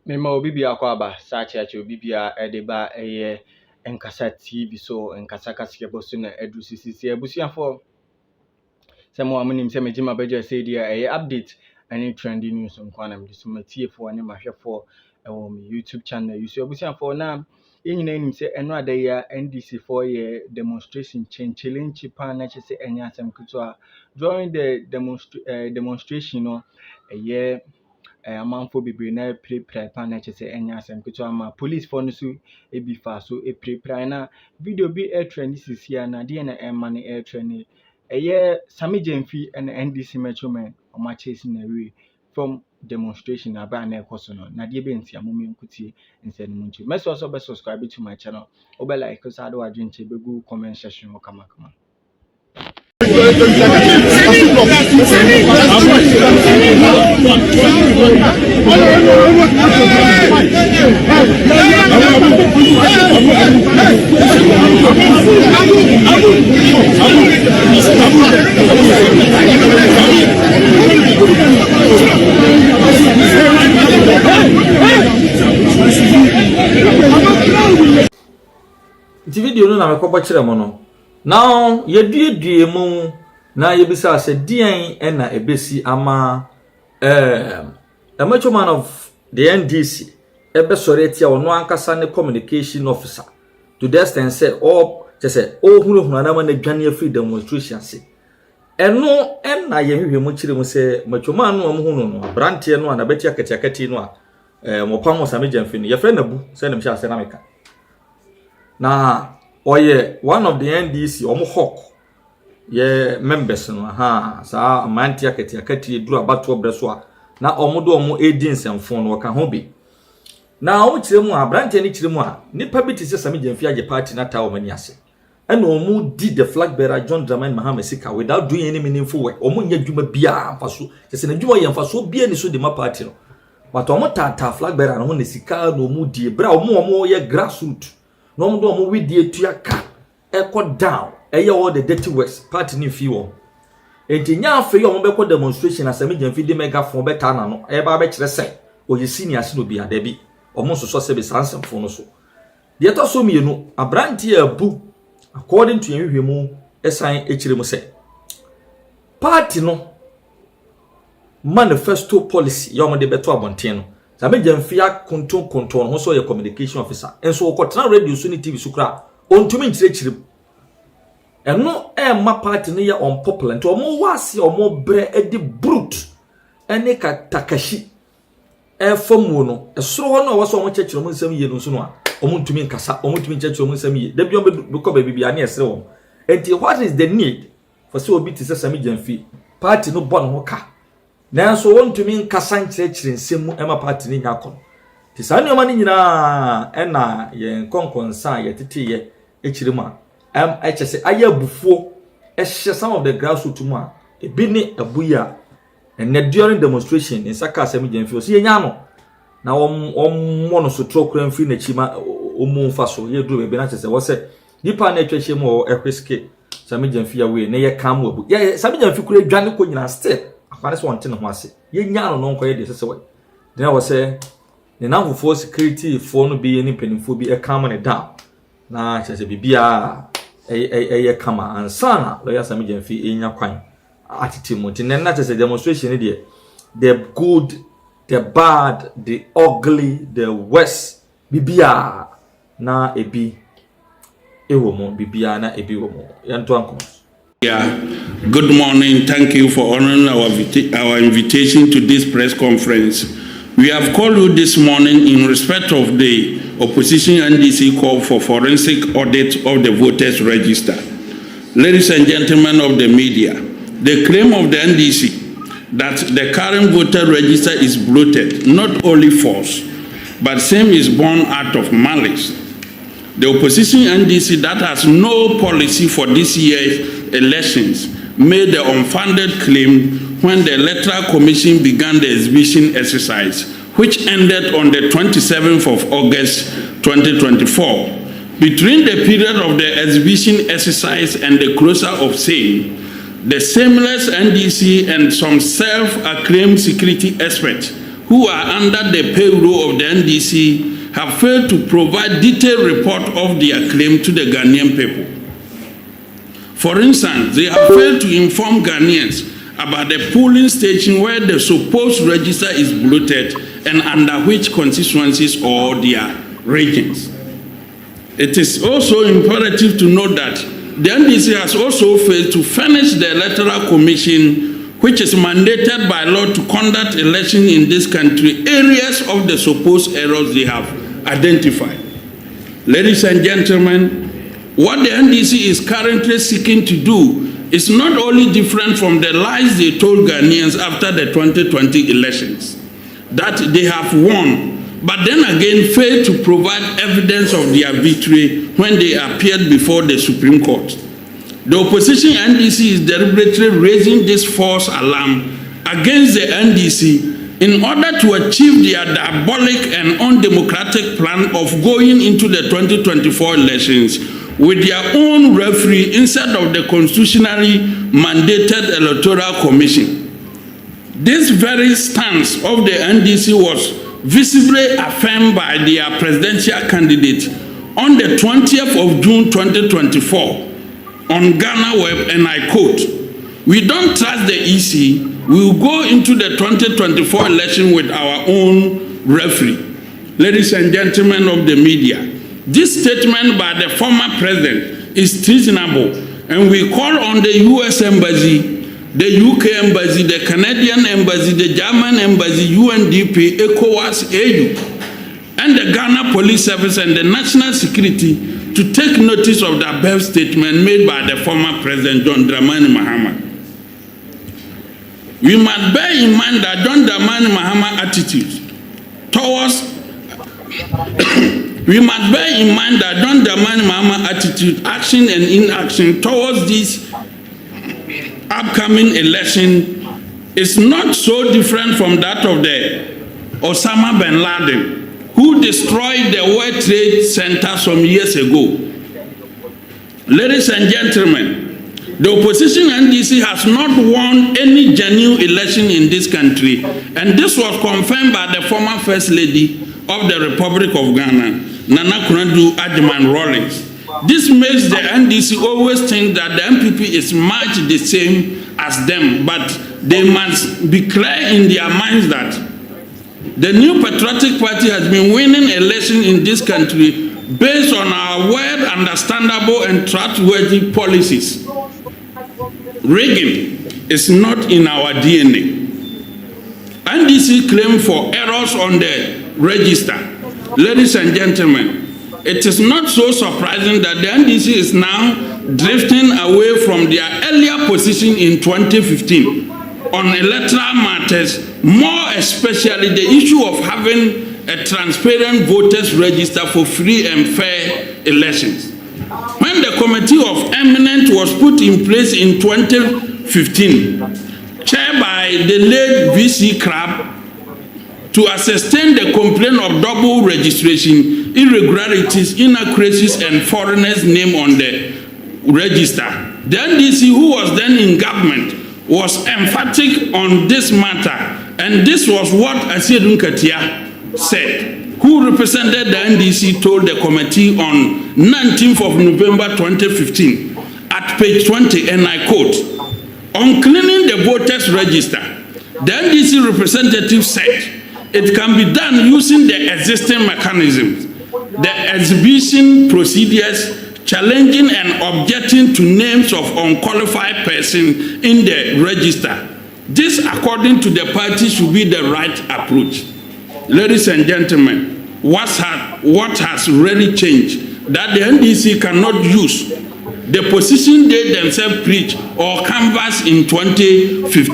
Mema obi bia kwa ba sache obi bia edeba enkasa TV so enkasa kase boso na edu sisi abusuafo semo amunim se megima beje say dia update any trending news nkwana me so matiefo ne mahwefo ewo me YouTube channel yusu abusuafo na yenyina nim se eno adaya NDC for ye demonstration challenge pa na chese enya asem kuto during the demonstration no amanfo bebre na prepare pa na chese enya asem kuto ama police for no so ebi fa so prepare na video bi trend sisia na de na emma na trend Sammy Gyamfi and NDC machomen oma chase na way from demonstration aba na ekoso no na de be ntia mo menkutie nse no munchi mess also be subscribe to my channel obe like so ado adwenche be go comment section kama This video no na me kwabo kire mo no. Now yedue mu na yebisa se dian na ebesi ama a machoman of the NDC ebe sori etia ono ankasa ne communication officer to the extent say all say hunu na ma na dwane afri demonstration se eno na yehwe mu kire mu se machoman no hunu no brantie no na beti akati no a mopam Sammy Gyamfi no ye fre na bu se na msha se na meka na oye one of the NDC hawk ye members no sa amanti akati duru abato obreso na omodo omo edins enfon no ka ho bi na o kire mu abrante ni kire mu nipa bi tise Sammy Gyamfi age party na tawo mani ase and omo di the flag bearer John Dramani Mahama Sika without doing any meaningful work omo nya dwuma bia mfaso tise na dwuma ye mfaso bia ni so de ma party no but omo tata flag bearer no ne sika no omo di bra omo ye grassroots no omo do omo we di etua ka echo down all the dirty works party ni fi wo enti nya afi omo be ko demonstration na Sammy Gyamfi de megaphone be ta na no ba kire se oye senior se no bia da bi omo so se be sansemfo no so de to so mienu abranti abu according to yenhwemu esan ekire mu se party no manifesto policy ya omo de beto abonten no Sammy Gyamfi konton ho so ye communication officer enso okotena radio so ni TV so kra ontumi nkire eno ma party no ye unpopular nti omo wase omo bre edi brute ene ka takashi famu no esoro ho no waso omo chechiro mo nsam ye no so no a omo ntumi nkasa omo ntumi chechiro mo nsam ye da bi omo ko ba bibia na esere wo enti what is the need for so obi ti Sammy Gyamfi party no bon ho ka nanso won ntumi nkasa nchirechire nsem ma party ni nyakon ti sa nyoma ni nyina ena ye konkonsa ye tete ye echire mu a HSA aya bufuo ehye some of the grassroots mu a ebi ni abuya and during demonstration in saka Sammy Gyamfi so ye nya no na no so trokran free na chima omu fa so ye duro be na chese wo se dipa na atwahye mu ehweske Sammy Gyamfi ya we na ye kam wabu ye Sammy Gyamfi kure dwane ko nyina still akware so wonte no ho ase ye nya no nko ye de sese we na wo se ne na for security for no be any penifo bi e kam ne down na chese bibia kama ansana lawyer Sammy Gyamfi enya kwan atiti mu tin na chese demonstration dey the good, the bad, the ugly, the worst bibia na ebi ewomo bibia na ebi womo yanto anko. Yeah, good morning. Thank you for honoring our invitation to this press conference. We have called you this morning in respect of the opposition NDC call for forensic audit of the voters register. Ladies and gentlemen of the media, the claim of the NDC that the current voter register is bloated, not only false, but same is born out of malice. The opposition NDC that has no policy for this year's elections made the unfounded claim when the Electoral Commission began the exhibition exercise, which ended on the 27th of August 2024. Between the period of the exhibition exercise and the closure of same, the shameless NDC and some self-acclaimed security experts who are under the payroll of the NDC have failed to provide detailed report of their claim to the Ghanaian people. For instance, they have failed to inform Ghanaians about the polling station where the supposed register is bloated and under which constituencies or their regions. It is also imperative to note that the NDC has also failed to furnish the Electoral Commission, which is mandated by law to conduct elections in this country, areas of the supposed errors they have identified. Ladies and gentlemen, what the NDC is currently seeking to do is not only different from the lies they told Ghanaians after the 2020 elections, that they have won, but then again failed to provide evidence of their victory when they appeared before the Supreme Court. The opposition NDC is deliberately raising this false alarm against the NDC in order to achieve their diabolic and undemocratic plan of going into the 2024 elections with their own referee instead of the constitutionally mandated Electoral Commission. This very stance of the NDC was visibly affirmed by their presidential candidate on the 20th of June 2024 on Ghana Web, and I quote, "We don't trust the EC. We will go into the 2024 election with our own referee." Ladies and gentlemen of the media, this statement by the former president is treasonable, and we call on the US Embassy, the UK Embassy, the Canadian Embassy, the German Embassy, UNDP, ECOWAS, AU, and the Ghana Police Service and the National Security to take notice of the above statement made by the former President John Dramani Mahama. We must bear in mind that John Dramani Mahama attitude towards we must bear in mind that John Dramani Mahama attitude, action and inaction towards this upcoming election is not so different from that of the Osama bin Laden, who destroyed the World Trade Center some years ago. Ladies and gentlemen, the opposition NDC has not won any genuine election in this country, and this was confirmed by the former First Lady of the Republic of Ghana, Nana Akufo-Addo Rawlings. This makes the NDC always think that the NPP is much the same as them, but they must be clear in their minds that the New Patriotic Party has been winning elections in this country based on our well understandable and trustworthy policies. Rigging is not in our DNA. NDC claim for errors on the register. Ladies and gentlemen, it is not so surprising that the NDC is now drifting away from their earlier position in 2015 on electoral matters, more especially the issue of having a transparent voters register for free and fair elections. When the Committee of Eminence was put in place in 2015, chaired by the late VC Crab, to ascertain the complaint of double registration, irregularities, inaccuracies, and foreigners' name on the register, the NDC, who was then in government, was emphatic on this matter, and this was what Asiedun Katia said, who represented the NDC, told the committee on 19th of November 2015 at page 20, and I quote, "On cleaning the voters register, the NDC representative said it can be done using the existing mechanisms, the exhibition procedures, challenging and objecting to names of unqualified persons in the register. This, according to the party, should be the right approach." Ladies and gentlemen, what has really changed? That the NDC cannot use the position they themselves preach or canvass in 2015.